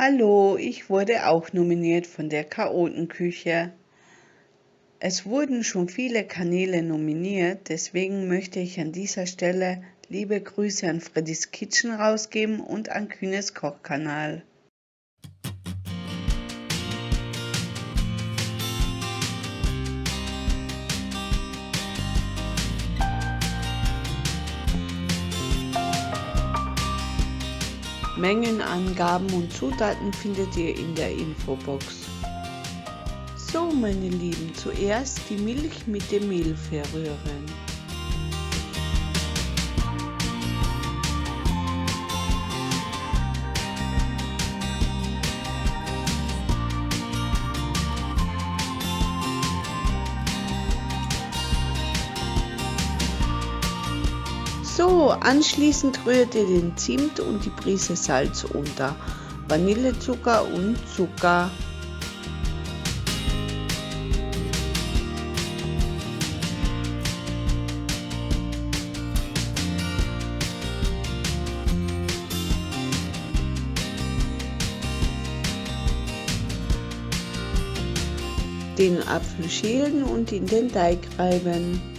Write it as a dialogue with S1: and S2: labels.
S1: Hallo, ich wurde auch nominiert von der Chaotenküche. Es wurden schon viele Kanäle nominiert, deswegen möchte ich an dieser Stelle liebe Grüße an Freddys Kitchen rausgeben und an Kühnes Kochkanal. Mengenangaben und Zutaten findet ihr in der Infobox. So, meine Lieben, zuerst die Milch mit dem Mehl verrühren. So, anschließend rührt ihr den Zimt und die Prise Salz unter, Vanillezucker und Zucker. Den Apfel schälen und in den Teig reiben.